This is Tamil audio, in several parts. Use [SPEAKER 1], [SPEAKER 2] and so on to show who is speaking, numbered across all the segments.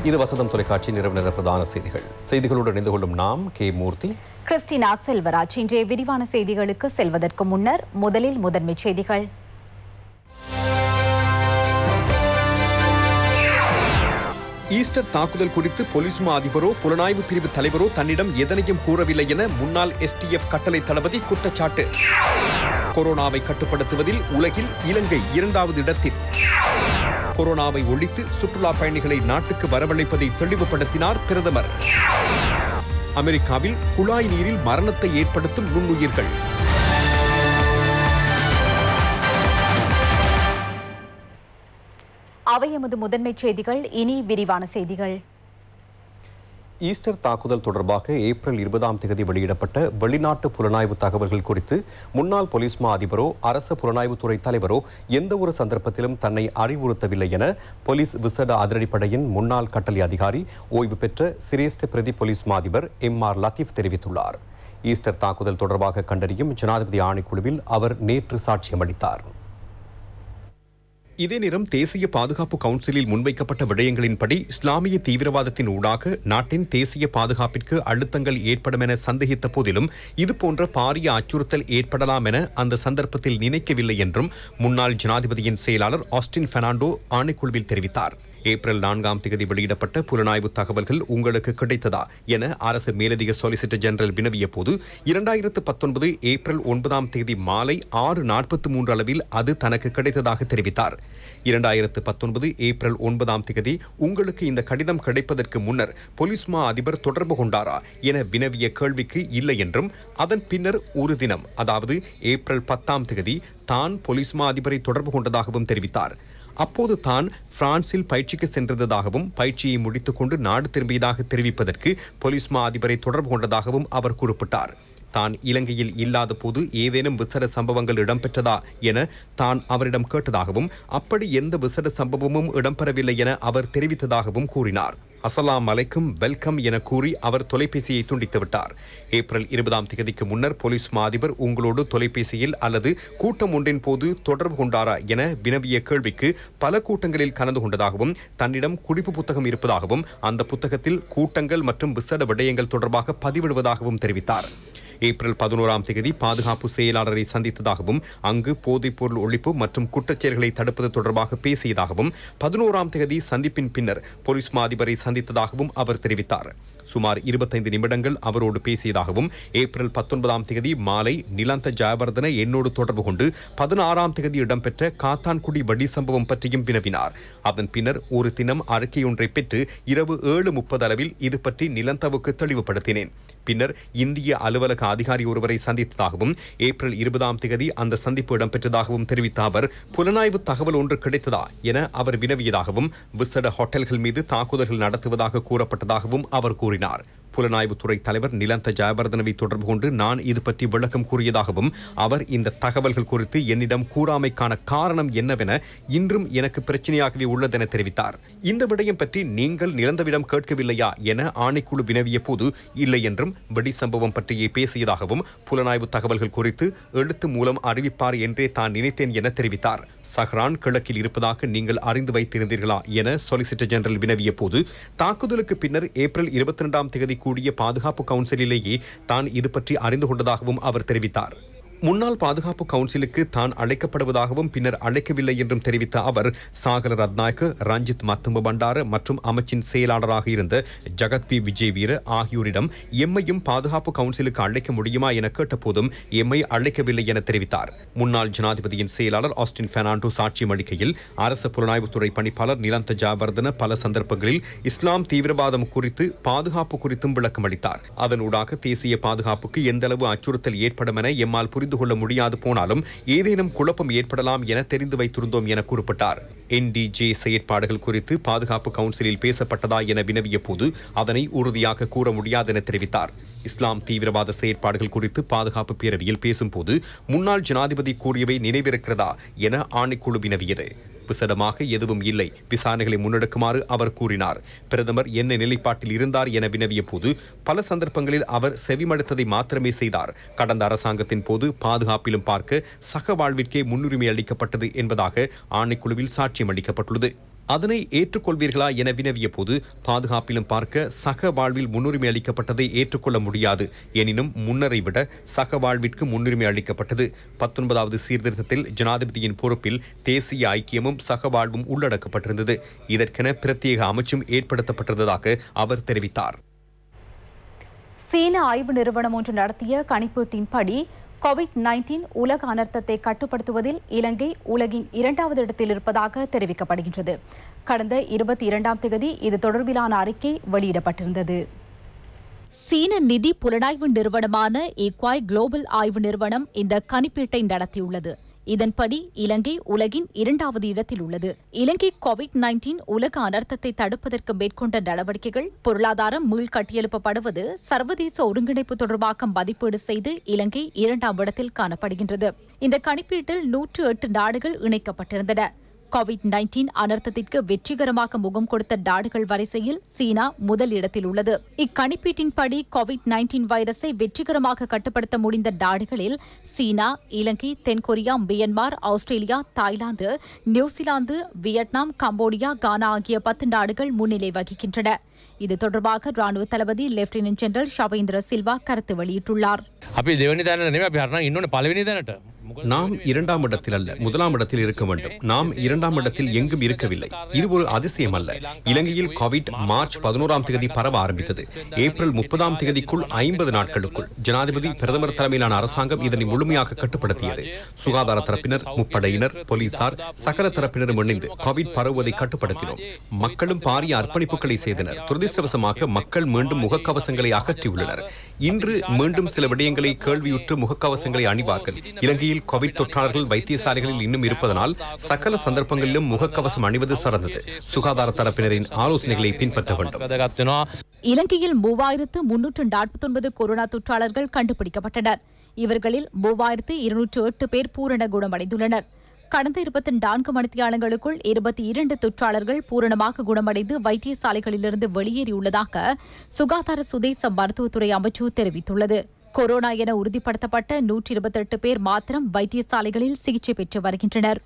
[SPEAKER 1] இது வசந்தம் தொலைக்காட்சி நிறைவு நேர பிரதான செய்திகள். செய்திகளோடு இணைந்து கொள்ளும் நாம் கே மூர்த்தி,
[SPEAKER 2] கிறிஸ்டினா செல்வராஜ். இன்றைய விரிவான செய்திகளுக்கு செல்வதற்கு முன்னர் முதலில் முதன்மைச் செய்திகள்.
[SPEAKER 1] ஈஸ்டர் தாக்குதல் குறித்து போலீஸ் மா அதிபரோ புலனாய்வு பிரிவு தலைவரோ தன்னிடம் எதனையும் கூறவில்லை என முன்னாள் STF கட்டளை தளபதி குற்றச்சாட்டு. கொரோனாவை கட்டுப்படுத்துவதில் உலகில் இலங்கை 2வது இடத்தில். கொரோனாவை ஒழித்து சுற்றுலா பயணிகளை நாட்டுக்கு வரவழைப்பதை தெளிவுபடுத்தினார் பிரதமர். அமெரிக்காவில் குழாய் நீரில் மரணத்தை ஏற்படுத்தும் நுண்ணுயிர்கள்.
[SPEAKER 2] அவை எமது முதன்மைச் செய்திகள். இனி விரிவான செய்திகள்.
[SPEAKER 1] ஈஸ்டர் தாக்குதல் தொடர்பாக ஏப்ரல் 20ஆம் தேதி வெளியிடப்பட்ட வெளிநாட்டு புலனாய்வு தகவல்கள் குறித்து முன்னாள் போலீஸ் மா அதிபரோ அரசு புலனாய்வுத்துறை தலைவரோ எந்த ஒரு சந்தர்ப்பத்திலும் தன்னை அறிவுறுத்தவில்லை என போலீஸ் விசேட அதிரடிப்படையின் முன்னாள் கட்டளை அதிகாரி ஓய்வு பெற்ற சிரேஷ்ட பிரதி போலீஸ் மா அதிபர் MR லத்தீப் தெரிவித்துள்ளார். ஈஸ்டர் தாக்குதல் தொடர்பாக கண்டறியும் ஜனாதிபதி ஆணைக்குழுவில் அவர் நேற்று சாட்சியமளித்தார். இதே நேரம் தேசிய பாதுகாப்பு கவுன்சிலில் முன்வைக்கப்பட்ட விடயங்களின்படி இஸ்லாமிய தீவிரவாதத்தின் ஊடாக நாட்டின் தேசிய பாதுகாப்பிற்கு அழுத்தங்கள் ஏற்படும் என சந்தேகித்த போதிலும் இதுபோன்ற பாரிய அச்சுறுத்தல் ஏற்படலாம் என அந்த சந்தர்ப்பத்தில் நினைக்கவில்லை என்றும் முன்னாள் ஜனாதிபதியின் செயலாளர் ஆஸ்டின் பெர்னாண்டோ ஆணைக்குழுவில் தெரிவித்தார். ஏப்ரல் 4ஆம் தேதி வெளியிடப்பட்ட புலனாய்வு தகவல்கள் உங்களுக்கு கிடைத்ததா என அரசு மேலதிக சொலிசிட்டர் ஜெனரல் வினவிய போது 2019 ஏப்ரல் 9ஆம் தேதி மாலை 6:43 அளவில் அது தனக்கு கிடைத்ததாக தெரிவித்தார். 2019 ஏப்ரல் 9ஆம் தேதி உங்களுக்கு இந்த கடிதம் கிடைப்பதற்கு முன்னர் போலீஸ் மா அதிபர் தொடர்பு கொண்டாரா என வினவிய கேள்விக்கு இல்லை என்றும் அதன் பின்னர் ஒரு தினம், அதாவது ஏப்ரல் 10ஆம் தேதி தான் போலீஸ் மா அதிபரை தொடர்பு கொண்டதாகவும் தெரிவித்தார். அப்போது தான் பிரான்சில் பயிற்சிக்கு சென்றிருந்ததாகவும் பயிற்சியை முடித்துக் கொண்டு நாடு திரும்பியதாக தெரிவிப்பதற்கு போலீஸ் மா அதிபரை தொடர்பு கொண்டதாகவும் அவர் குறிப்பிட்டார். தான் இலங்கையில் இல்லாத போது ஏதேனும் விசேட சம்பவங்கள் இடம்பெற்றதா என தான் அவரிடம் கேட்டதாகவும் அப்படி எந்த விசேட சம்பவமும் இடம்பெறவில்லை என அவர் தெரிவித்ததாகவும் கூறினார். அஸ்ஸலாமு அலைக்கும், வெல்கம் என கூறி அவர் தொலைபேசியை துண்டித்து விட்டார். ஏப்ரல் 20ஆம் தேதிக்கு முன்னர் போலீஸ் மா அதிபர் உங்களோடு தொலைபேசியில் அல்லது கூட்டம் ஒன்றின் போது தொடர்பு கொண்டாரா என வினவிய கேள்விக்கு பல கூட்டங்களில் கலந்து கொண்டதாகவும் தன்னிடம் குறிப்பு புத்தகம் இருப்பதாகவும் அந்த புத்தகத்தில் கூட்டங்கள் மற்றும் விசேட விடயங்கள் தொடர்பாக பதிவிடுவதாகவும் தெரிவித்தார். ஏப்ரல் 11ஆம் தேதி பாதுகாப்பு செயலாளரை சந்தித்ததாகவும் அங்கு போதைப்பொருள் ஒழிப்பு மற்றும் குற்றச்செயல்களை தடுப்பது தொடர்பாக பேசியதாகவும் 11ஆம் தேதி சந்திப்பின் பின்னர் போலீஸ் மா அதிபரை சந்தித்ததாகவும் அவர் தெரிவித்தார். சுமார் 25 நிமிடங்கள் அவரோடு பேசியதாகவும் ஏப்ரல் 19ஆம் தேதி மாலை நிலந்த ஜெயவர்தன என்னோடு தொடர்பு கொண்டு 16ஆம் தேதி இடம்பெற்ற காத்தான்குடி வடி சம்பவம் பற்றியும் வினவினார். அதன் பின்னர் ஒரு தினம் அறிக்கையொன்றை பெற்று இரவு 7:30 அளவில் இது பற்றி நிலந்தவுக்கு தெளிவுபடுத்தினேன். பின்னர் இந்திய அலுவலக அதிகாரி ஒருவரை சந்தித்ததாகவும் ஏப்ரல் 20ஆம் தேதி அந்த சந்திப்பு இடம்பெற்றதாகவும் தெரிவித்த அவர் புலனாய்வு தகவல் ஒன்று கிடைத்ததா என அவர் வினவியதாகவும் விசேட ஹோட்டல்கள் மீது தாக்குதல்கள் நடத்துவதாக கூறப்பட்டதாகவும் அவர் கூறினார். புலனாய்வுத்துறை தலைவர் நிலந்த ஜெயவர்தனவை தொடர்பு கொண்டு நான் இது பற்றி விளக்கம் கூறியதாகவும் அவர் இந்த தகவல்கள் குறித்து என்னிடம் கூறாமைக்கான காரணம் என்னவென இன்றும் எனக்கு பிரச்சனையாகவே உள்ளதென தெரிவித்தார். இந்த விடயம் பற்றி நீங்கள் நிலந்தவிடம் கேட்கவில்லையா என ஆணைக்குழு வினவிய போது இல்லை என்றும் வெடி சம்பவம் பற்றியே பேசியதாகவும் புலனாய்வு தகவல்கள் குறித்து எழுத்து மூலம் அறிவிப்பார் என்றே தான் நினைத்தேன் என தெரிவித்தார். சஹ்ரான் கிழக்கில் இருப்பதாக நீங்கள் அறிந்து வைத்திருந்தீர்களா என சொலிசிட்டர் ஜெனரல் வினவிய போது தாக்குதலுக்கு பின்னர் ஏப்ரல் 22ஆம் தேதி கூடிய பாதுகாப்பு கவுன்சிலிலேயே தான் இது பற்றி அறிந்து கொண்டதாகவும் அவர் தெரிவித்தார். முன்னாள் பாதுகாப்பு கவுன்சிலுக்கு தான் அழைக்கப்படுவதாகவும் பின்னர் அழைக்கவில்லை என்றும் தெரிவித்த அவர் சாகர ரத்நாயக்க, ரஞ்சித் மத்தும்ப பண்டார மற்றும் அமைச்சின் செயலாளராக இருந்த ஜகத் பி விஜய் வீர ஆகியோரிடம் எம்மையும் பாதுகாப்பு கவுன்சிலுக்கு அழைக்க முடியுமா என கேட்டபோதும் எம்மை அழைக்கவில்லை என தெரிவித்தார். முன்னாள் ஜனாதிபதியின் செயலாளர் ஆஸ்டின் பெர்னாண்டோ சாட்சியம் அளிக்கையில் அரசு புலனாய்வுத்துறை பணிப்பாளர் நிலந்த ஜெயவர்தன பல சந்தர்ப்பங்களில் இஸ்லாம் தீவிரவாதம் குறித்து பாதுகாப்பு குறித்தும் விளக்கம் அளித்தார். அதனூடாக தேசிய பாதுகாப்புக்கு எந்தளவு அச்சுறுத்தல் ஏற்படும் என எம்மால் புரிந்து கொள்ள முடியாது போனாலும் ஏதேனும் குழப்பம் ஏற்படலாம் என தெரிந்து வைத்திருந்தோம் என குறிப்பிட்டார். NDJ செயற்பாடுகள் குறித்து பாதுகாப்பு கவுன்சிலில் பேசப்பட்டதா என வினவிய போது அதனை உறுதியாக கூற முடியாது என தெரிவித்தார். இஸ்லாம் தீவிரவாத செயற்பாடுகள் குறித்து பாதுகாப்பு பேரவையில் பேசும்போது முன்னாள் ஜனாதிபதி கூறியவை நினைவிருக்கிறதா என ஆணைக்குழு வினவியது. விசடமாக எதுவும் இல்லை, விசாரணைகளை முன்னெடுக்குமாறு அவர் கூறினார். பிரதமர் என்ன நிலைப்பாட்டில் இருந்தார் என வினவிய போது பல சந்தர்ப்பங்களில் அவர் செவிமடுத்ததை மாத்திரமே செய்தார். கடந்த அரசாங்கத்தின் போது பாதுகாப்பிலும் பார்க்க சக வாழ்விற்கே முன்னுரிமை அளிக்கப்பட்டது என்பதாக ஆணைக்குழுவில் சாட்சியம் அளிக்கப்பட்டுள்ளது. அதனை ஏற்றுக்கொள்வீர்களா என வினவிய போது பாதுகாப்பிலும் பார்க்க சக வாழ்வில் முன்னுரிமை அளிக்கப்பட்டதை ஏற்றுக்கொள்ள முடியாது. எனினும் முன்னரை விட சக வாழ்விற்கு முன்னுரிமை அளிக்கப்பட்டது. 19வது சீர்திருத்தத்தில் ஜனாதிபதியின் பொறுப்பில் தேசிய ஐக்கியமும் சக வாழ்வும் உள்ளடக்கப்பட்டிருந்தது. இதற்கென பிரத்யேக அமைச்சும் ஏற்படுத்தப்பட்டிருந்ததாக அவர் தெரிவித்தார்.
[SPEAKER 2] சீன ஆய்வு நிறுவனம் ஒன்று நடத்திய கணிப்பீட்டின்படி COVID-19 உலக அனர்த்தத்தை கட்டுப்படுத்துவதில் இலங்கை உலகின் 2வது இடத்தில் இருப்பதாக தெரிவிக்கப்படுகின்றது. கடந்த 22ஆம் தேதி இது தொடர்பிலான அறிக்கை வெளியிடப்பட்டிருந்தது. சீன நிதி புலனாய்வு நிறுவனமான ஈக்வாய் குளோபல் ஆய்வு நிறுவனம் இந்த கணிப்பீட்டை நடத்தியுள்ளது. இதன்படி இலங்கை உலகின் 2வது இடத்தில் உள்ளது. இலங்கை COVID-19 உலக அனர்த்தத்தை தடுப்பதற்கு மேற்கொண்ட நடவடிக்கைகள், பொருளாதாரம் மீள்கட்டியெழுப்பப்படுவது, சர்வதேச ஒருங்கிணைப்பு தொடர்பாக மதிப்பீடு செய்து இலங்கை 2ஆம் இடத்தில் காணப்படுகின்றது. இந்த கணிப்பீட்டில் 108 நாடுகள் இணைக்கப்பட்டிருந்தன. COVID-19 அனர்த்தத்திற்கு வெற்றிகரமாக முகம் கொடுத்த நாடுகள் வரிசையில் சீனா முதல் இடத்தில் உள்ளது. இக்கணிப்பீட்டின்படி COVID-19 வைரஸை வெற்றிகரமாக கட்டுப்படுத்த முடிந்த நாடுகளில் சீனா, இலங்கை, தென்கொரியா, Myanmar, Australia, Thailand, New Zealand, Vietnam, Cambodia, Ghana ஆகிய 10 நாடுகள் முன்னிலை வகிக்கின்றன. இது தொடர்பாக ராணுவ தளபதி லெப்டினன்ட் ஜெனரல் ஷவேந்திர சில்வா கருத்து வெளியிட்டுள்ளார்.
[SPEAKER 1] நாம் 2ஆம் இடத்தில் அல்ல, 1ஆம் இடத்தில் இருக்க வேண்டும். நாம் 2ஆம் இடத்தில் எங்கும் இருக்கவில்லை. இது ஒரு அதிசயம் அல்ல. இலங்கையில் கோவிட் மார்ச் 11ஆம் தேதி பரவ ஆரம்பித்தது. ஏப்ரல் 30ஆம் தேதிக்குள் 50 நாட்களுக்குள் ஜனாதிபதி பிரதமர் தலைமையிலான அரசாங்கம் இதனை முழுமையாக கட்டுப்படுத்தியது. சுகாதார தரப்பினர், முப்படையினர், போலீசார், சகல தரப்பினரும் இணைந்து கோவிட் பரவுவதை கட்டுப்படுத்தினோம். மக்களும் பாரிய அர்ப்பணிப்புகளை செய்தனர். துரதிர்ஷ்டவசமாக மக்கள் மீண்டும் முகக்கவசங்களை அகற்றியுள்ளனர். இன்று மீண்டும் சில விடயங்களை கேள்வியுற்று முகக்கவசங்களை அணிவார்கள். இலங்கையில் கோவிட் தொற்றாளர்கள் வைத்தியசாலைகளில் இன்னும் இருப்பதனால் சகல சந்தர்ப்பங்களிலும் முகக்கவசம் அணிவது சிறந்தது. சுகாதார தரப்பினரின் ஆலோசனைகளை பின்பற்ற வேண்டும்.
[SPEAKER 2] இலங்கையில் 3349 கொரோனா தொற்றாளர்கள் கண்டுபிடிக்கப்பட்டனர். இவர்களில் 3208 பேர் பூரண குணமடைந்துள்ளனர். கடந்த 24 மணித்தியாலங்களுக்குள் 22 தொற்றாளர்கள் பூரணமாக குணமடைந்து வைத்தியசாலைகளிலிருந்து வெளியேறியுள்ளதாக சுகாதார சுதேச மருத்துவத்துறை அமைச்சு தெரிவித்துள்ளது. கொரோனா என உறுதிப்படுத்தப்பட்ட 128 பேர் மாத்திரம் வைத்தியசாலைகளில் சிகிச்சை பெற்று வருகின்றனர்.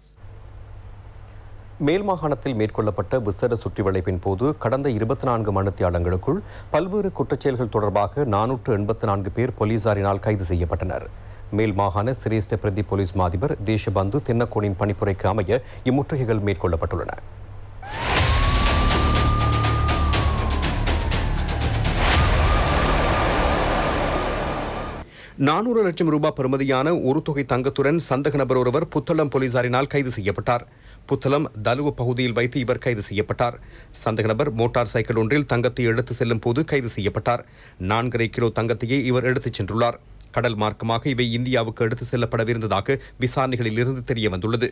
[SPEAKER 1] மேல் மாகாணத்தில் மேற்கொள்ளப்பட்ட விசேட சுற்றிவளைப்பின் போது கடந்த 24 மணித்தியாலங்களுக்குள் பல்வேறு குற்றச்செயல்கள் தொடர்பாக 484 பேர் போலீசாரினால் கைது செய்யப்பட்டனர். மேல் மாகாண சிரேஷ்ட பிரதி போலீஸ் மாதிபர் தேசபந்து தென்னக்கோனின் பணிப்புரைக்கு அமைய இம்முற்றுகைகள் மேற்கொள்ளப்பட்டுள்ளன. 400 லட்சம் ரூபாய் பெறுமதியான ஒரு தொகை தங்கத்துடன் சந்தக நபர் ஒருவர் புத்தளம் போலீசாரினால் கைது செய்யப்பட்டார். புத்தளம் தலுவ பகுதியில் வைத்து இவர் கைது செய்யப்பட்டார். சந்தக நபர் மோட்டார் சைக்கிள் ஒன்றில் தங்கத்தை எடுத்து செல்லும் போது கைது செய்யப்பட்டார். 4.5 கிலோ தங்கத்தையே இவர் எடுத்துச் சென்றுள்ளார். கடல் மார்க்கமாக இவை இந்தியாவுக்கு எடுத்து செல்லப்படவிருந்ததாக விசாரணைகளில் இருந்து தெரிய வந்துள்ளது.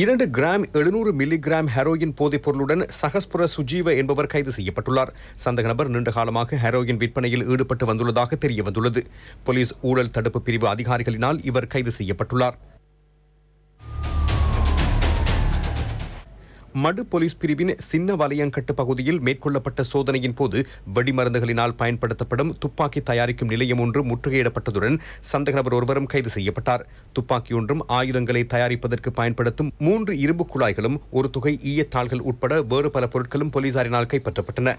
[SPEAKER 1] 2 கிராம் 700 மில்லிகிராம் ஹெரோயின் போதைப் பொருளுடன் சகஸ்புர சுஜீவ என்பவர் கைது செய்யப்பட்டுள்ளார். சந்தக நபர் நீண்ட காலமாக ஹெரோயின் விற்பனையில் ஈடுபட்டு வந்துள்ளதாக தெரிய வந்துள்ளது. போலீஸ் ஊழல் தடுப்பு பிரிவு அதிகாரிகளினால் இவர் கைது செய்யப்பட்டுள்ளார். மடு போலீஸ் பிரிவின் சின்ன வலையங்கட்டு பகுதியில் மேற்கொள்ளப்பட்ட சோதனையின் போது வெடிமருந்துகளினால் பயன்படுத்தப்படும் துப்பாக்கி தயாரிக்கும் நிலையம் ஒன்று முற்றுகையிடப்பட்டதுடன் சந்தக நபர் ஒருவரும் கைது செய்யப்பட்டார். துப்பாக்கி ஒன்றும் ஆயுதங்களை தயாரிப்பதற்கு பயன்படுத்தும் 3 இரும்பு குழாய்களும் ஒரு தொகை ஈயத்தாள்கள் உட்பட வேறு பல பொருட்களும் போலீசாரினால் கைப்பற்றப்பட்டன.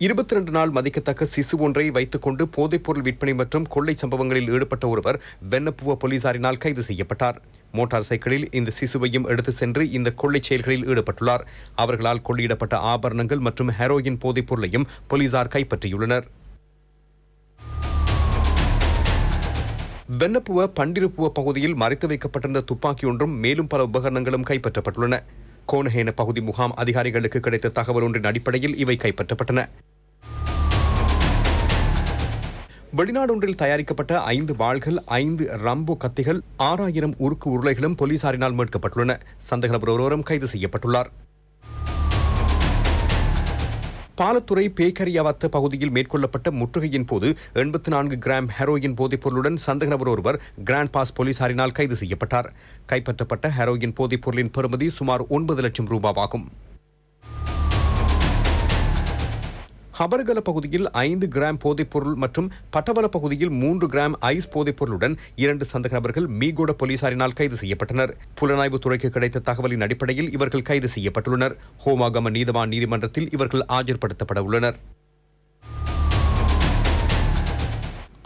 [SPEAKER 1] 22 நாள் மதிக்கத்தக்க சிசு ஒன்றை வைத்துக் கொண்டு போதைப்பொருள் விற்பனை மற்றும் கொள்ளை சம்பவங்களில் ஈடுபட்ட ஒருவர் வெண்ணப்புவ போலீசாரினால் கைது செய்யப்பட்டார். மோட்டார் சைக்கிளில் இந்த சிசுவையும் எடுத்து சென்று இந்த கொள்ளை செயல்களில் ஈடுபட்டுள்ளார். அவர்களால் கொள்ளையிடப்பட்ட ஆபரணங்கள் மற்றும் ஹெரோயின் போதைப் பொருளையும் போலீசார் கைப்பற்றியுள்ளனர். வெண்ணப்புவ பண்டிருப்புவ பகுதியில் மறைத்து வைக்கப்பட்டிருந்த துப்பாக்கி ஒன்றும் மேலும் பல உபகரணங்களும் கைப்பற்றப்பட்டுள்ளன. கோனஹேன பகுதி முகாம் அதிகாரிகளுக்கு கிடைத்த தகவல் ஒன்றின் அடிப்படையில் இவை கைப்பற்றப்பட்டன. வெளிநாடு ஒன்றில் தயாரிக்கப்பட்ட 5 வாள்கள், 5 ரம்போ கத்திகள், 6000 உருக்கு உருளைகளும் போலீசாரினால் மீட்கப்பட்டுள்ளன. சந்தக நபர் ஒருவரும் கைது செய்யப்பட்டுள்ளார். பாலத்துறை பேக்கரியாவத்த பகுதியில் மேற்கொள்ளப்பட்ட முற்றுகையின் போது 84 கிராம் ஹெரோயின் போதைப் பொருளுடன் சந்தக நபர் ஒருவர் கிராண்ட் பாஸ் போலீசாரினால் கைது செய்யப்பட்டார். கைப்பற்றப்பட்ட ஹெரோயின் போதைப் பொருளின் பெறுமதி சுமார் 9 லட்சம் ரூபாவாகும். ஹபர்கல பகுதியில் 5 கிராம் போதைப்பொருள் மற்றும் பட்டவல பகுதியில் 3 கிராம் ஐஸ் போதைப்பொருளுடன் 2 சந்தேக நபர்கள் மீகோட போலீசாரினால் கைது செய்யப்பட்டனர். புலனாய்வு துறைக்கு கிடைத்த தகவலின் அடிப்படையில் இவர்கள் கைது செய்யப்பட்டுள்ளனர். ஹோமாகம நீதவான் நீதிமன்றத்தில் இவர்கள் ஆஜர்படுத்தப்பட உள்ளனர்.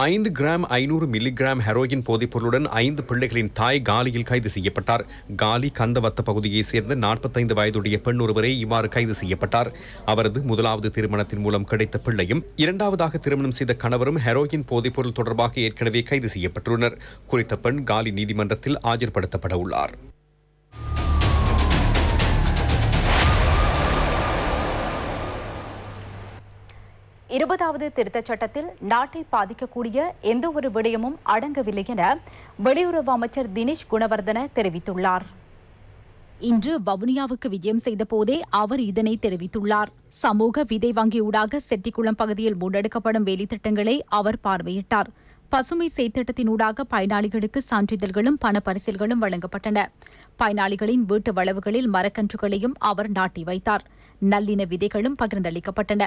[SPEAKER 1] 5 கிராம் 500 மில்லிகிராம் ஹெரோயின் போதைப்பொருளுடன் 5 பிள்ளைகளின் தாய் காலியில் கைது செய்யப்பட்டார். காலி கந்தவத்த பகுதியைச் சேர்ந்த 45 வயதுடைய பெண் ஒருவரே இவ்வாறு கைது செய்யப்பட்டார். அவரது முதலாவது திருமணத்தின் மூலம் கிடைத்த பிள்ளையும் இரண்டாவதாக திருமணம் செய்த கணவரும் ஹெரோயின் போதைப்பொருள் தொடர்பாக ஏற்கனவே கைது செய்யப்பட்டுள்ளனர். குறித்த பெண் காலி நீதிமன்றத்தில் ஆஜர்படுத்தப்பட உள்ளார்.
[SPEAKER 2] 20வது திருத்தச் சட்டத்தில் நாட்டை பாதிக்கக்கூடிய எந்த ஒரு விடயமும் அடங்கவில்லை என வெளியுறவு அமைச்சர் தினேஷ் குணவர்தன தெரிவித்துள்ளார். இன்று வவுனியாவுக்கு விஜயம் செய்த போதே அவர் இதனை தெரிவித்துள்ளார். சமூக விதை வங்கியூடாக செட்டிக்குளம் பகுதியில் முன்னெடுக்கப்படும் வேலைத்திட்டங்களை அவர் பார்வையிட்டார். பசுமை செயற்திட்டத்தினூடாக பயனாளிகளுக்கு சான்றிதழ்களும் பண பரிசில்களும் வழங்கப்பட்டன. பயனாளிகளின் வீட்டு வளவுகளில் மரக்கன்றுகளையும் அவர் நாட்டி வைத்தார். நல்லின விதைகளும் பகிர்ந்தளிக்கப்பட்டன.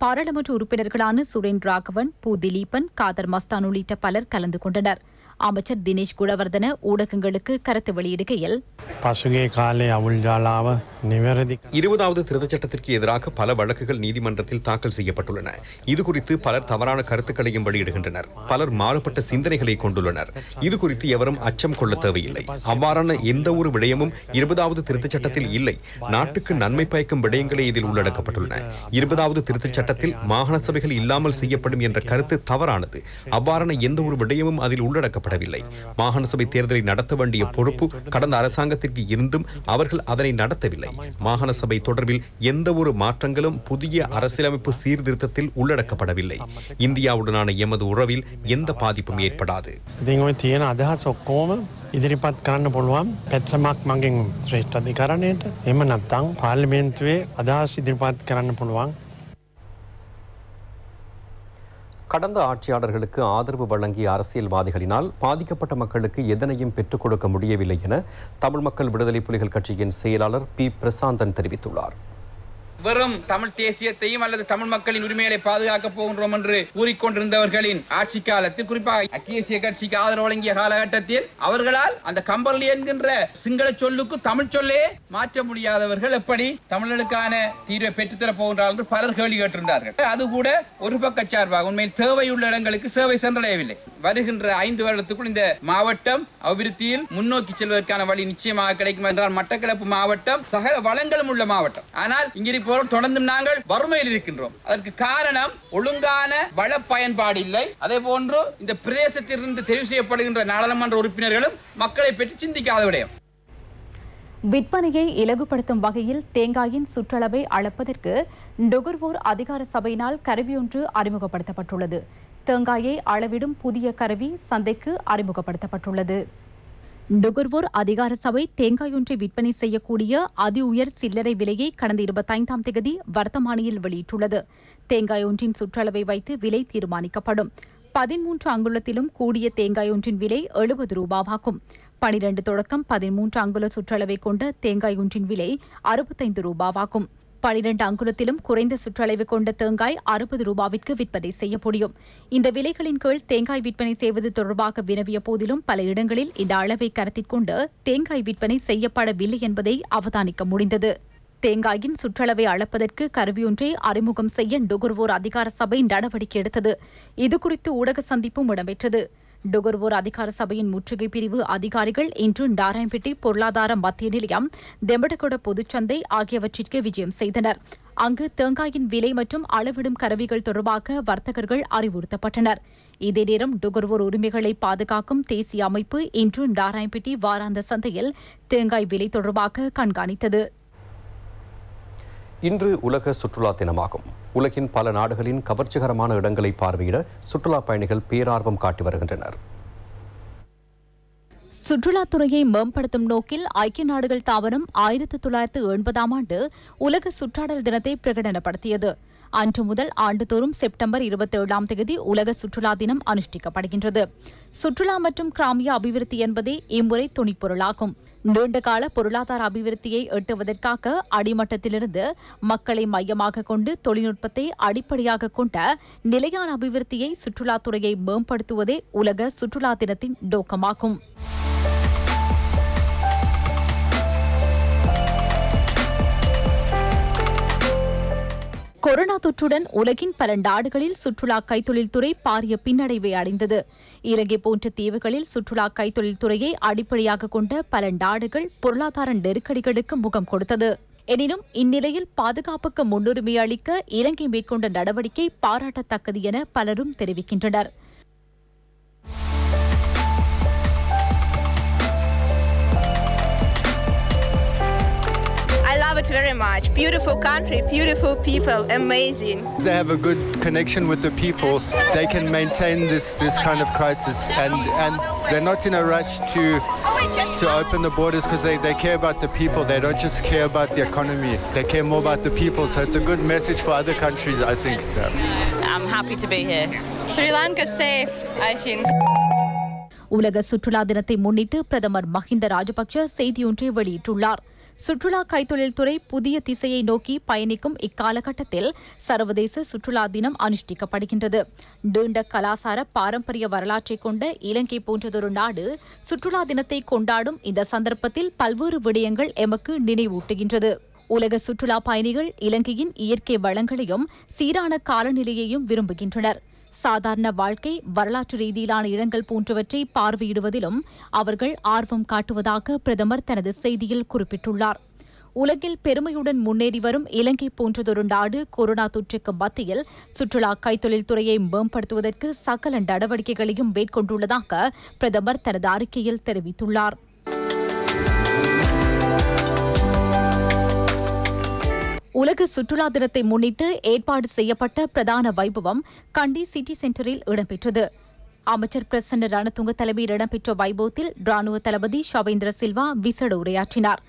[SPEAKER 2] பாராளுமன்ற உறுப்பினர்களான சுரேன் ராகவன், பூ திலீபன், காதர் மஸ்தான் உள்ளிட்ட பலர் கலந்து கொண்டனர். அமைச்சர் தினேஷ் குணவர்தன ஊடகங்களுக்கு கருத்து வெளியிடுகையில்,
[SPEAKER 1] 20வது திருத்தச் சட்டத்திற்கு எதிராக பல வழக்குகள் நீதிமன்றத்தில் தாக்கல் செய்யப்பட்டுள்ளன. இதுகுறித்து பலர் தவறான கருத்துக்களையும் வெளியிடுகின்றனர். பலர் மாறுபட்ட சிந்தனைகளை கொண்டுள்ளனர். இதுகுறித்து எவரும் அச்சம் கொள்ள தேவையில்லை. அவ்வாறான எந்த ஒரு விடயமும் 20வது திருத்தச் சட்டத்தில் இல்லை. நாட்டுக்கு நன்மை பயக்கும் விடயங்களே இதில் உள்ளடக்கப்பட்டுள்ளன. 20வது திருத்தச் சட்டத்தில் மாகாண சபைகள் இல்லாமல் செய்யப்படும் என்ற கருத்து தவறானது. அவ்வாறான எந்த ஒரு விடயமும் அதில் உள்ளடக்கப்பட்டவில்லை. மாகாண சபை தேர்தலை நடத்த வேண்டிய பொறுப்பு கடந்த அரசாங்கத்திற்கு இருந்தும் அவர்கள் அதனை நடத்தவில்லை. மாகாண சபை தொடர்பில் எந்த ஒரு மாற்றங்களும் புதிய அரசியலமைப்பு சீர்திருத்தத்தில் உள்ளடக்கப்படவில்லை. இந்தியாவுடனான எமது உறவில் எந்த பாதிப்பும் ஏற்படாது.
[SPEAKER 3] ඉදිරිපත් කරන්න පුළුවන් පැත්සමක් මගෙන් ශ්‍රේෂ්ඨ අධිකරණයට එම නැත්නම් පාර්ලිමේන්තුවේ අදහස් ඉදිරිපත් කරන්න පුළුවන්.
[SPEAKER 1] கடந்த ஆட்சியாளர்களுக்கு ஆதரவு வழங்கிய அரசியல்வாதிகளினால் பாதிக்கப்பட்ட மக்களுக்கு எதனையும் பெற்றுக் கொடுக்க முடியவில்லை என தமிழ் மக்கள் விடுதலை புலிகள் கட்சியின் செயலாளர் பி பிரசாந்தன் தெரிவித்துள்ளார்.
[SPEAKER 4] வெறும் தமிழ் தேசியத்தையும் அல்லது தமிழ் மக்களின் உரிமைகளை பாதுகாக்கப் போகின்றோம் என்று கூறிக்கொண்டிருந்தவர்களின் ஆட்சி காலத்தில், குறிப்பாக ஐக்கிய தேசிய கட்சிக்கு ஆதரவு வழங்கிய காலகட்டத்தில் அவர்களால் அந்த கம்பர்லி என்கின்ற சிங்கள சொல்லுக்கு தமிழ் சொல்லே மாற்ற முடியாதவர்கள் எப்படி தமிழர்களுக்கான தீர்வை பெற்றுத்தரப் போகின்றார்கள் என்று பலர் கேள்வி கேட்டிருந்தார்கள். அது கூட ஒரு பக்கச்சார்பாக உண்மையில் தேவையுள்ள இடங்களுக்கு சேவை சென்றடையவில்லை. வருகின்ற 5 வருடத்துக்குள் இந்த மாவட்டம் அபிவிருத்தியில் முன்னோக்கி செல்வதற்கான வழி நிச்சயமாக கிடைக்கும் என்றால் மட்டக்களப்பு மாவட்டம் சகல வளங்களும் உள்ள மாவட்டம். ஆனால் இங்கே தொடர்ந்து நாங்கள் வறுமையில் இருக்கின்றோம். அதற்கு காரணம் ஒழுங்கான வள பயன்பாடு இல்லை. அதே போன்று இந்த பிரதேசத்திலிருந்து தெரிவு செய்யப்படுகின்ற நாடாளுமன்ற உறுப்பினர்களும் மக்களை பற்றி சிந்திக்காத விடயம்.
[SPEAKER 2] விற்பனையை இலகுபடுத்தும் வகையில் தேங்காயின் சுற்றளவை அளப்பதற்கு நுகர்வோர் அதிகார சபையினால் கருவியொன்று அறிமுகப்படுத்தப்பட்டுள்ளது. தேங்காயை அளவிடும் புதிய கருவி சந்தைக்கு அறிமுகப்படுத்தப்பட்டுள்ளது. நுகர்வோர் அதிகார சபை தேங்காயொன்றை விற்பனை செய்யக்கூடிய அதி உயர் சில்லறை விலையை கடந்த 25ஆம் தேதி வர்த்தமானியில் வெளியிட்டுள்ளது. தேங்காயொன்றின் சுற்றளவை வைத்து விலை தீர்மானிக்கப்படும். 13 அங்குலத்திலும் கூடிய தேங்காயொன்றின் விலை 70 ரூபாவாகும். 12 தொடக்கம் 13 அங்குல சுற்றளவை கொண்ட தேங்காயொன்றின் விலை 65 ரூபாவாகும். 12 அங்குலத்திலும் குறைந்த சுற்றளவு கொண்ட தேங்காய் 60 ரூபாவிற்கு விற்பனை செய்ய முடியும். இந்த விலைகளின் கீழ் தேங்காய் விற்பனை செய்வது தொடர்பாக வினவிய போதிலும் பல இடங்களில் இந்த அளவை கருத்தில் கொண்டு தேங்காய் விற்பனை செய்யப்படவில்லை என்பதை அவதானிக்க முடிந்தது. தேங்காயின் சுற்றளவை அளப்பதற்கு கருவியொன்றை அறிமுகம் செய்ய நுகர்வோர் அதிகார சபை நடவடிக்கை எடுத்தது. இதுகுறித்து ஊடக சந்திப்பும் இடம்பெற்றது. நுகர்வோர் அதிகார சபையின் முற்றுகை பிரிவு அதிகாரிகள் இன்று நாராயணபேட்டை பொருளாதார மத்திய நிலையம், தெம்படகொட பொதுச்சந்தை ஆகியவற்றிற்கு விஜயம் செய்தனர். அங்கு தேங்காயின் விலை மற்றும் அளவிடும் கருவிகள் தொடர்பாக வர்த்தகர்கள் அறிவுறுத்தப்பட்டனர். இதே நேரம் நுகர்வோர் உரிமைகளை பாதுகாக்கும் தேசிய அமைப்பு இன்று நாராயணபேட்டை வாராந்த சந்தையில் தேங்காய் விலை தொடர்பாக கண்காணித்தது.
[SPEAKER 1] இன்று உலக சுற்றுலா தினமாகும். உலகின் பல நாடுகளின் கவர்ச்சிகரமான இடங்களை பார்வையிட சுற்றுலா பயணிகள் பேரார்வம் காட்டி வருகின்றனர்.
[SPEAKER 2] சுற்றுலாத்துறையை மேம்படுத்தும் நோக்கில் ஐக்கிய நாடுகள் தாபனம் 1980ஆம் ஆண்டு உலக சுற்றாடல் தினத்தை பிரகடனப்படுத்தியது. அன்று முதல் ஆண்டுதோறும் செப்டம்பர் 27ஆம் தேதி உலக சுற்றுலா தினம் அனுஷ்டிக்கப்படுகின்றது. சுற்றுலா மற்றும் கிராமிய அபிவிருத்தி என்பதே இம்முறை துணிப்பொருளாகும். நீண்டகால பொருளாதார அபிவிருத்தியை எட்டுவதற்காக அடிமட்டத்திலிருந்து மக்களை மையமாக கொண்டு தொழில்நுட்பத்தை அடிப்படையாக கொண்ட நிலையான அபிவிருத்தியை சுற்றுலாத்துறையை மேம்படுத்துவதே உலக சுற்றுலா தினத்தின் நோக்கமாகும். கொரோனா தொற்றுடன் உலகின் பல நாடுகளில் சுற்றுலா கைத்தொழில்துறை பாரிய பின்னடைவை அடைந்தது. இலங்கை போன்ற தீவுகளில் சுற்றுலா கைத்தொழில்துறையை அடிப்படையாக கொண்ட பல நாடுகள் பொருளாதார நெருக்கடிகளுக்கு முகம் கொடுத்தது. எனினும் இந்நிலையில் பாதுகாப்புக்கு முன்னுரிமை அளிக்க இலங்கை மேற்கொண்ட நடவடிக்கை பாராட்டத்தக்கது என பலரும் தெரிவிக்கின்றனர்.
[SPEAKER 5] love it very much. Beautiful country, beautiful people, amazing.
[SPEAKER 6] They have a good connection with the people. They can maintain this kind of crisis, and they're not in a rush to open the borders because they care about the people. They don't just care about the economy. They care more about the people. So it's a good message for other countries, I think.
[SPEAKER 7] I'm happy to be here. Sri Lanka safe, I think.
[SPEAKER 2] உலக சுற்றுலா தினத்தை முன்னிட்டு பிரதமர் மஹிந்த ராஜபக்ஷ செய்தியொன்றை வெளியிட்டுள்ளார். சுற்றுலா கைத்தொழில்துறை புதிய திசையை நோக்கி பயணிக்கும் இக்காலகட்டத்தில் சர்வதேச சுற்றுலா தினம் அனுஷ்டிக்கப்படுகின்றது. நீண்ட கலாசார பாரம்பரிய வரலாற்றை கொண்ட இலங்கை போன்றதொரு நாடு சுற்றுலா தினத்தை கொண்டாடும் இந்த சந்தர்ப்பத்தில் பல்வேறு விடயங்கள் எமக்கு நினைவூட்டுகின்றது. உலக சுற்றுலா பயணிகள் இலங்கையின் இயற்கை வளங்களையும் சீரான காலநிலையையும் விரும்புகின்றனர். சாதாரண வாழ்க்கை, வரலாற்று ரீதியிலான இடங்கள் போன்றவற்றை பார்வையிடுவதிலும் அவர்கள் ஆர்வம் காட்டுவதாக பிரதமர் தனது செய்தியில் குறிப்பிட்டுள்ளார். உலகில் பெருமையுடன் முன்னேறி வரும் இலங்கை போன்றதொரு நாடு கொரோனா தொற்றுக்கு மத்தியில் சுற்றுலா கைத்தொழில் துறையை மேம்படுத்துவதற்கு சகல நடவடிக்கைகளையும் மேற்கொண்டுள்ளதாக பிரதமர் தனது அறிக்கையில் தெரிவித்துள்ளார். உலக சுற்றுலா தினத்தை முன்னிட்டு ஏற்பாடு செய்யப்பட்ட பிரதான வைபவம் கண்டி சிட்டி சென்டரில் இடம்பெற்றது. அமைச்சர் பிரசன்ன ரணதுங்க தலைமையில் இடம்பெற்ற வைபவத்தில் ராணுவ தளபதி ஷவேந்திர சில்வா விசேட உரையாற்றினார்.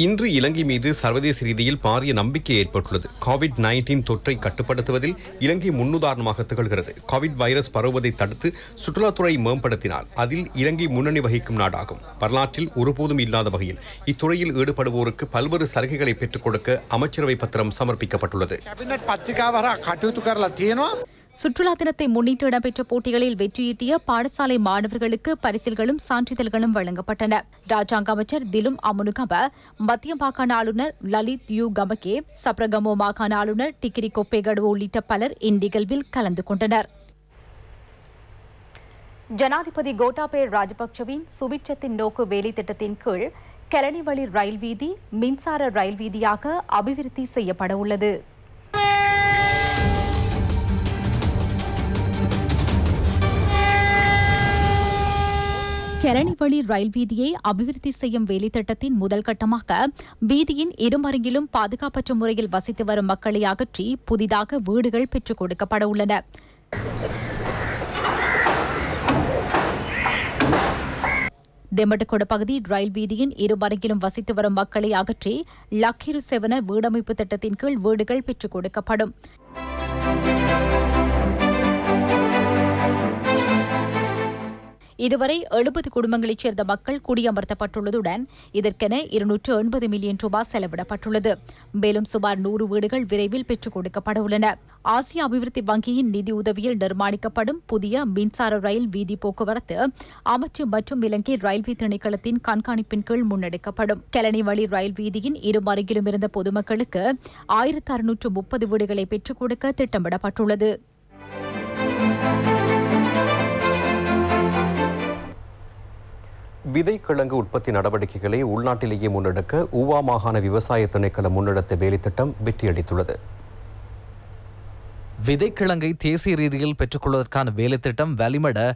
[SPEAKER 1] இன்று இலங்கை மீது சர்வதேச ரீதியில் பாரிய நம்பிக்கை ஏற்பட்டுள்ளது. கோவிட்-19 தொற்றை கட்டுப்படுத்துவதில் இலங்கை முன்னுதாரணமாக திகழ்கிறது. கோவிட் வைரஸ் பரவுவதை தடுத்து சுற்றுலாத்துறை மேம்படுத்தினால் அதில் இலங்கை முன்னணி வகிக்கும் நாடாகும். வரலாற்றில் ஒருபோதும் இல்லாத வகையில் இத்துறையில் ஈடுபடுவோருக்கு பல்வேறு சலுகைகளை பெற்றுக் கொடுக்க அமைச்சரவை பத்திரம் சமர்ப்பிக்கப்பட்டுள்ளது.
[SPEAKER 2] சுற்றுலா தினத்தை முன்னிட்டு இடம்பெற்ற போட்டிகளில் வெற்றியீட்டிய பாடசாலை மாணவர்களுக்கு பரிசில்களும் சான்றிதழ்களும் வழங்கப்பட்டன. ராஜாங்க அமைச்சர் திலும் அமுனுகம, மத்திய மாகாண ஆளுநர் லலித் யூ கமகே, சப்ரகமோ மாகாண ஆளுநர் டிகிரி கொப்பேகடு உள்ளிட்ட பலர் இந்நிகழ்வில் கலந்து கொண்டனர். ஜனாதிபதி கோட்டாபய ராஜபக்சவின் சுபிட்சத்தின் நோக்கு வேலை திட்டத்தின் கீழ் கெலனி வழி ரயில் வீதி மின்சார ரயில் வீதியாக அபிவிருத்தி செய்யப்பட உள்ளது. கெலனி வழி ரயில் வீதியை அபிவிருத்தி செய்யும் வேலைத்திட்டத்தின் முதல் கட்டமாக வீதியின் இருமருங்கிலும் பாதுகாப்பற்ற முறையில் வசித்து வரும் மக்களை அகற்றி புதிதாக வீடுகள் பெற்றுக் கொடுக்கப்பட உள்ளன. தெமட்டகொட பகுதி ரயில் வீதியின் இருமருங்கிலும் வசித்து வரும் மக்களை அகற்றி லக்கிரு செவன வீடமைப்பு திட்டத்தின் கீழ் வீடுகள் பெற்றுக் கொடுக்கப்படும். இதுவரை 70 குடும்பங்களைச் சேர்ந்த மக்கள் குடியமர்த்தப்பட்டுள்ளதுடன் இதற்கென 280 மில்லியன் ரூபாய் செலவிடப்பட்டுள்ளது. மேலும் சுமார் 100 வீடுகள் விரைவில் பெற்றுக் கொடுக்கப்பட உள்ளன. ஆசிய அபிவிருத்தி வங்கியின் நிதி உதவியில் நிர்மாணிக்கப்படும் புதிய மின்சார ரயில் வீதி போக்குவரத்து அமைச்சு மற்றும் இலங்கை ரயில்வே திணைக்களத்தின் கண்காணிப்பின் கீழ் முன்னெடுக்கப்படும். கெலனி வழி ரயில் வீதியின் இருமருங்கிலும் இருந்த பொதுமக்களுக்கு 1630 வீடுகளை பெற்றுக் கொடுக்க திட்டமிடப்பட்டுள்ளது.
[SPEAKER 1] விதைக்கிழங்கு உற்பத்தி நடவடிக்கைகளை உள்நாட்டிலேயே முன்னெடுக்க ஊவா மாகாண விவசாய திணைக்களம் முன்னெடுத்த வேலைத்திட்டம் வெற்றியளித்துள்ளது.
[SPEAKER 8] விதைக்கிழங்கை தேசிய ரீதியில் பெற்றுக்கொள்வதற்கான வேலைத்திட்டம் வலிமட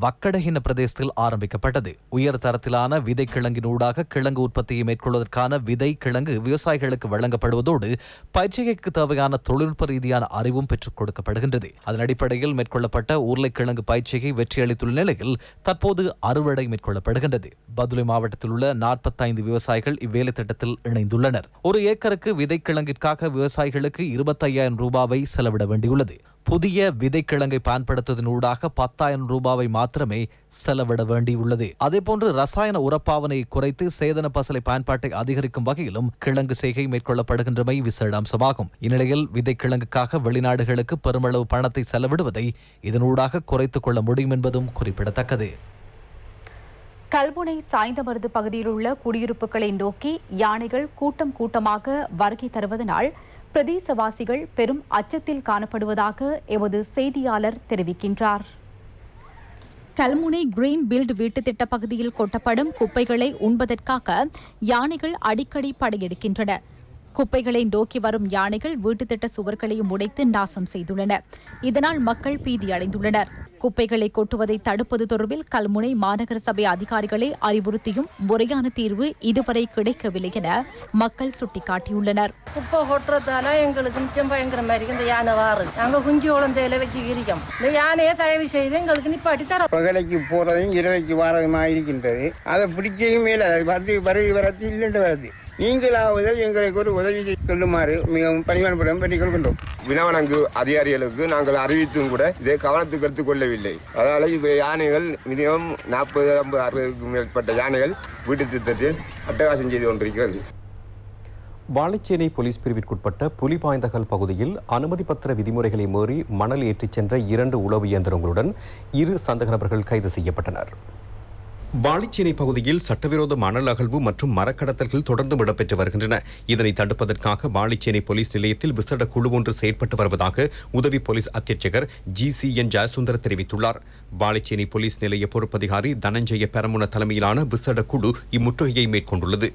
[SPEAKER 8] வக்கடஹின பிரதேசத்தில் ஆரம்பிக்கப்பட்டது. உயர் தரத்திலான விதைக்கிழங்கினூடாக கிழங்கு உற்பத்தியை மேற்கொள்வதற்கான விதை கிழங்கு விவசாயிகளுக்கு வழங்கப்படுவதோடு பயிற்சிகைக்கு தேவையான தொழில்நுட்ப ரீதியான அறிவும் பெற்றுக் கொடுக்கப்படுகின்றது. அதன் அடிப்படையில் மேற்கொள்ளப்பட்ட உருளைக்கிழங்கு பயிற்சிகை வெற்றியளித்துள்ள நிலையில் தற்போது அறுவடை மேற்கொள்ளப்படுகின்றது. பதுளை மாவட்டத்தில் உள்ள 45 விவசாயிகள் இவ்வேலை திட்டத்தில் இணைந்துள்ளனர். ஒரு ஏக்கருக்கு விதைக்கிழங்கிற்காக விவசாயிகளுக்கு 25,000 ரூபாவை செலவிட வேண்டியுள்ளது. புதிய விதைக்கிழங்கை பயன்படுத்துவதனூடாக 10,000 ரூபாவை மாத்திரமே செலவிட வேண்டியுள்ளது. அதேபோன்று ரசாயன உரப்பாவனை குறைத்து சேதன பசலை பயன்பாட்டை அதிகரிக்கும் வகையிலும் கிழங்கு செய்கை மேற்கொள்ளப்படுகின்றமை விசேட அம்சமாகும். இந்நிலையில் விதை கிழங்குக்காக வெளிநாடுகளுக்கு பெருமளவு பணத்தை செலவிடுவதை இதனூடாக குறைத்துக் கொள்ள முடியும் என்பதும் குறிப்பிடத்தக்கது.
[SPEAKER 2] கல்முனை சாய்ந்தமருது பகுதியில் உள்ள குடியிருப்புகளை நோக்கி யானைகள் கூட்டம் கூட்டமாக வருகை தருவதனால் பிரதேசவாசிகள் பெரும் அச்சத்தில் காணப்படுவதாக எமது செய்தியாளர் தெரிவிக்கின்றார். கல்முனை கிரீன் பில்ட் வீட்டு திட்ட பகுதியில் கொட்டப்படும் குப்பைகளை உண்பதற்காக யானைகள் அடிக்கடி படையெடுக்கின்றன. குப்பைகளை நோக்கி வரும் யானைகள் வீட்டு திட்ட சுவர்களையும் உடைத்து நாசம் செய்துள்ளன. இதனால் மக்கள் பீதியடைந்துள்ளனர். குப்பைகளை கொட்டுவதை தடுப்பது தொடர்பில் கல்முனை மாநகர சபை அதிகாரிகளை அறிவுறுத்தியும் முறையான தீர்வு இதுவரை கிடைக்கவில்லை என மக்கள் சுட்டிக்காட்டியுள்ளனர்.
[SPEAKER 9] குப்பை கொட்டுறதால எங்களுக்கு நிச்சயம் பயங்கரமா இருக்கு. இந்த யானை வாரு நாங்க குஞ்சு குழந்தையில வச்சு இருக்கோம். இந்த யானையை தயவு செய்து எங்களுக்கு நிப்பாட்டி தர.
[SPEAKER 10] பகலைக்கு போறதையும் இரவைக்கு வாரதுமா இருக்கின்றது. அதை பிடிக்கவும் மேல வரது இல்லைன்னு வருது. நீங்களாவது எங்களுக்கு ஒரு உதவி கொள்ளுமாறு மிகவும் பணிவான்படம் பண்ணிக் கொள்கின்றோம்.
[SPEAKER 11] வினவனங்கு அதிகாரிகளுக்கு நாங்கள் அறிவித்தும் கூட இதை கவனத்துக்கு எடுத்துக் கொள்ளவில்லை. அதால இப்ப யானைகள் மினிமம் 40, 50, 60க்கும் மேற்பட்ட யானைகள் வீட்டு திட்டத்தில் அட்டகாசம் செய்து கொண்டிருக்கிறது.
[SPEAKER 1] வாழைச்சேனை போலீஸ் பிரிவிற்குட்பட்ட புலிபாய்ந்தகல் பகுதியில் அனுமதி பத்திர விதிமுறைகளை மீறி மணல் ஏற்றிச் சென்ற 2 உளவு இயந்திரங்களுடன் 2 சந்தேக நபர்கள் கைது செய்யப்பட்டனர். வாழைச்சேனை பகுதியில் சட்டவிரோத மணல் அகழ்வு மற்றும் மரக்கடத்தல்கள் தொடர்ந்து இடம்பெற்று வருகின்றன. இதனை தடுப்பதற்காக வாழைச்சேனை போலீஸ் நிலையத்தில் விசேட குழு ஒன்று செயற்பட்டு வருவதாக உதவி போலீஸ் அத்தியட்சகர் GCN ஜெயசுந்தர் தெரிவித்துள்ளார். வாழைச்சேனை போலீஸ் நிலைய பொறுப்பதிகாரி தனஞ்சய பெரமுன தலைமையிலான விசேட குழு இம்முற்றுகையை மேற்கொண்டுள்ளது.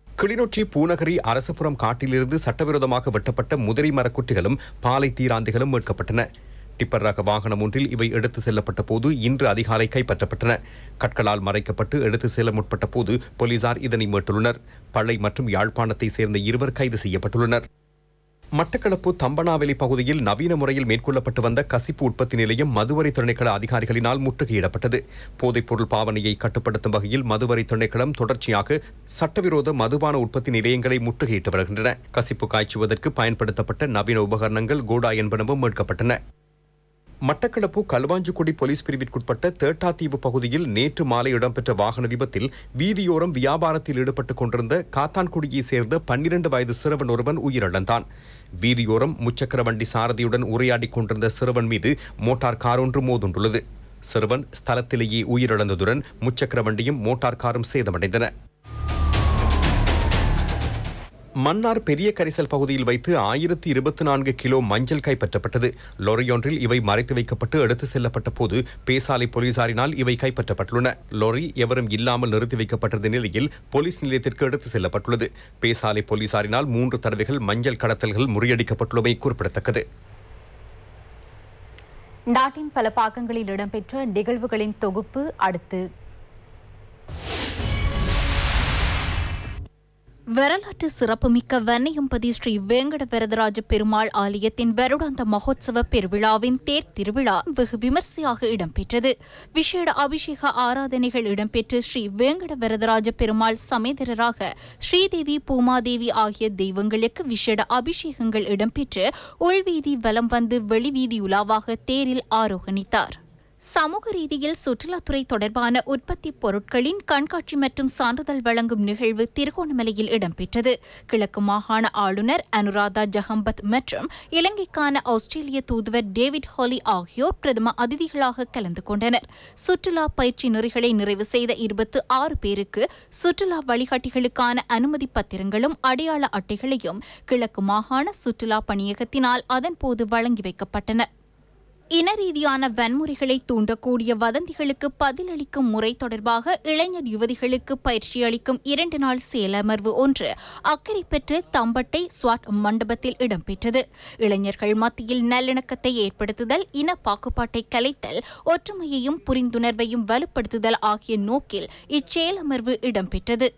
[SPEAKER 1] கிளிநொச்சி பூநகரி அரசபுரம் காட்டிலிருந்து சட்டவிரோதமாக வெட்டப்பட்ட முதிரை மரக்குற்றிகளும் பாலை தீராந்திகளும் மீட்கப்பட்டன. டிப்பர் ரக வாகனம் ஒன்றில் இவை எடுத்து செல்லப்பட்ட போது இன்று அதிகாலை கைப்பற்றப்பட்டன. கற்களால் மறைக்கப்பட்டு எடுத்து செல்ல முற்பட்ட போது போலீசார் இதனை மீட்டுள்ளனர். பளை மற்றும் யாழ்ப்பாணத்தை சேர்ந்த 2 கைது செய்யப்பட்டுள்ளனர். மட்டக்களப்பு தம்பனாவெளி பகுதியில் நவீன முறையில் மேற்கொள்ளப்பட்டு வந்த கசிப்பு உற்பத்தி நிலையம் மதுவரி திணைக்கள அதிகாரிகளினால் முற்றுகையிடப்பட்டது. போதைப்பொருள் பாவனையை கட்டுப்படுத்தும் வகையில் மதுவரி திணைக்களம் தொடர்ச்சியாக சட்டவிரோத மதுபான உற்பத்தி நிலையங்களை முற்றுகையிட்டு வருகின்றன. கசிப்பு காய்ச்சுவதற்கு பயன்படுத்தப்பட்ட நவீன உபகரணங்கள் கோடா என்பனவும் மீட்கப்பட்டன. மட்டக்களப்பு களுவாஞ்சிக்குடி போலீஸ் பிரிவிற்குட்பட்ட தேட்டாத்தீவு பகுதியில் நேற்று மாலை இடம்பெற்ற வாகன விபத்தில் வீதியோரம் வியாபாரத்தில் ஈடுபட்டுக் கொண்டிருந்த காத்தான்குடியை சேர்ந்த 12 வயது சிறுவன் ஒருவன் உயிரிழந்தான். வீதியோரம் முச்சக்கர வண்டி சாரதியுடன் உரையாடிக் கொண்டிருந்த சிறுவன் மீது மோட்டார் கார் ஒன்று மோதுண்டுள்ளது. சிறுவன் ஸ்தலத்திலேயே உயிரிழந்ததுடன் முச்சக்கர வண்டியும் மோட்டார் காரும் சேதமடைந்தன. மன்னார் பெரிய கரிசல் பகுதியில் வைத்து 1024 கிலோ மஞ்சள் கைப்பற்றப்பட்டது. லொரியொன்றில் இவை மறைத்து வைக்கப்பட்டு எடுத்து செல்லப்பட்ட போது பேசாலை போலீசாரினால் இவை கைப்பற்றப்பட்டுள்ளன. லொரி எவரும் இல்லாமல் நிறுத்தி வைக்கப்பட்டிருந்த நிலையில் போலீஸ் நிலையத்திற்கு எடுத்து செல்லப்பட்டுள்ளது. பேசாலை போலீசாரினால் 3 தடவைகள் மஞ்சள் கடத்தல்கள் முறியடிக்கப்பட்டுள்ளமை குறிப்பிடத்தக்கது.
[SPEAKER 2] நாட்டின் பல பாகங்களில் இடம்பெற்ற நிகழ்வுகளின் தொகுப்பு அடுத்து. வரலாற்று சிறப்புமிக்க வன்னியம்பதி ஸ்ரீ வேங்கட வரதராஜ பெருமாள் ஆலயத்தின் வருடாந்த மகோத்சவ பெருவிழாவின் தேர் திருவிழா வெகு விமர்சையாக இடம்பெற்றது. விசேட அபிஷேக ஆராதனைகள் இடம்பெற்று ஸ்ரீ வேங்கட வரதராஜ பெருமாள் சமேதரராக ஸ்ரீதேவி பூமாதேவி ஆகிய தெய்வங்களுக்கு விசேட அபிஷேகங்கள் இடம்பெற்று உள்வீதி வலம் வந்து வெளிவீதி உலாவாக தேரில் ஆரோகணித்தார். சமூக ரீதியில் சுற்றுலாத்துறை தொடர்பான உற்பத்தி பொருட்களின் கண்காட்சி மற்றும் சான்றிதழ் வழங்கும் நிகழ்வு திருகோணமலையில் இடம்பெற்றது. கிழக்கு மாகாண ஆளுநர் அனுராதா ஜஹம்பத் மற்றும் இலங்கைக்கான ஆஸ்திரேலிய தூதுவர் டேவிட் ஹாலி ஆகியோர் பிரதம அதிதிகளாக கலந்து கொண்டனர். சுற்றுலா பயிற்சி நெறிகளை நிறைவு செய்த 26 பேருக்கு சுற்றுலா வழிகாட்டிகளுக்கான அனுமதி பத்திரங்களும் அடையாள அட்டைகளையும் கிழக்கு மாகாண சுற்றுலா பணியகத்தினால் அதன்போது வழங்கி வைக்கப்பட்டன. இன ரீதியான வன்முறைகளை தூண்டக்கூடிய வதந்திகளுக்கு பதிலளிக்கும் முறை தொடர்பாக இளைஞர் யுவதிகளுக்கு பயிற்சி அளிக்கும் 2 நாள் செயலமர்வு ஒன்று அக்கறை பெற்று தம்பட்டை ஸ்வாட் மண்டபத்தில் இடம்பெற்றது. இளைஞர்கள் மத்தியில் நல்லிணக்கத்தை ஏற்படுத்துதல், இன பாகுபாட்டை கலைத்தல், ஒற்றுமையையும் புரிந்துணர்வையும் வலுப்படுத்துதல் ஆகிய நோக்கில் இச்செயலமர்வு இடம்பெற்றது.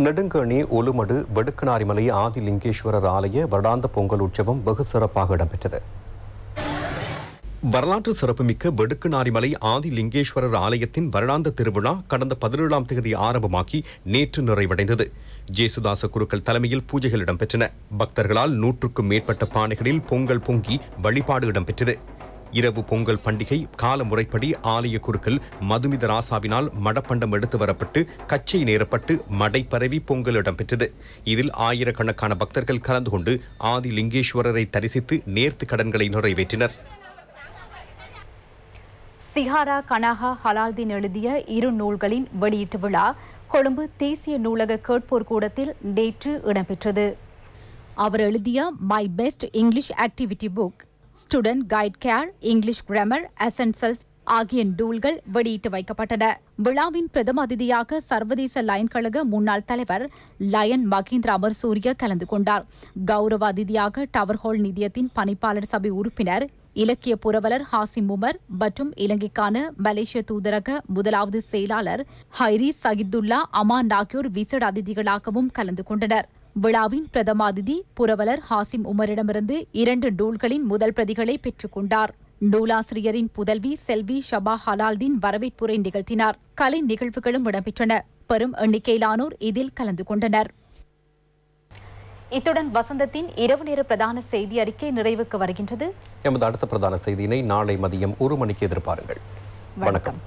[SPEAKER 1] நெடுங்கணி ஒலுமடு வெடுக்கனாரிமலை ஆதிலிங்கேஸ்வரர் ஆலய வருடாந்த பொங்கல் உற்சவம் வெகு சிறப்பாக இடம்பெற்றது. வரலாற்று சிறப்புமிக்க வெடுக்கனாரிமலை ஆதிலிங்கேஸ்வரர் ஆலயத்தின் வருடாந்த திருவிழா கடந்த 17ஆம் தேதி ஆரம்பமாகி நேற்று நிறைவடைந்தது. ஜேசுதாச குருக்கள் தலைமையில் பூஜைகள் இடம்பெற்றன. பக்தர்களால் 100க்கும் மேற்பட்ட பானைகளில் பொங்கல் பொங்கி வழிபாடு இடம்பெற்றது. இரவு பொங்கல் பண்டிகை கால முறைப்படி ஆலய குருக்கள் மதுமித ராசாவினால் மடப்பண்டம் எடுத்து வரப்பட்டு கச்சை நேரப்பட்டு மடை பரவி பொங்கல் இடம்பெற்றது. இதில் ஆயிரக்கணக்கான பக்தர்கள் கலந்து கொண்டு ஆதி லிங்கேஸ்வரரை தரிசித்து நேர்த்து கடன்களை நிறைவேற்றினர்.
[SPEAKER 2] சிஹாரா கனாஹா ஹலால்தீன் எழுதிய 2 நூல்களின் வெளியீட்டு விழா கொழும்பு தேசிய நூலக கேட்போர் கூடத்தில் நேற்று இடம்பெற்றது. அவர் எழுதிய my best English activity book, student guide care, English grammar, essentials ஆகிய நூல்கள் வெளியிட்டு வைக்கப்பட்டன. விழாவின் பிரதம அதிதியாக சர்வதேச லயன் கழக முன்னாள் தலைவர் லயன் மகேந்திர அமர்சூரிய கலந்து கொண்டார். கௌரவ அதிதியாக டவர் ஹால் நிதியத்தின் பணிப்பாளர் சபை உறுப்பினர் இலக்கிய புரவலர் ஹாசிம் உமர் மற்றும் இலங்கைக்கான மலேசிய தூதரக முதலாவது செயலாளர் ஹைரி சகிதுல்லா அமான் ஆகியோர் விசேட அதிதிகளாகவும் கலந்து கொண்டனர். விழாவின் பிரதம அதிதி புரவலர் ஹாசிம் உமரிடமிருந்து 2 நூல்களின் முதல் பிரதிகளை பெற்றுக் கொண்டார். நூலாசிரியரின் புதல்வி செல்வி ஷபா ஹலால்தீன் வரவேற்புரை நிகழ்த்தினார். கலை நிகழ்வுகளும் இடம்பெற்றன. பெரும் எண்ணிக்கையிலானோர் இதில் கலந்து கொண்டனர். இத்துடன் வசந்தத்தின் இரவு நேர பிரதான செய்தி அறிக்கை நிறைவுக்கு வருகின்றது.
[SPEAKER 1] எமது அடுத்த பிரதான செய்தியினை நாளை மதியம் 1 மணிக்கு எதிர்பாருங்கள். வணக்கம்.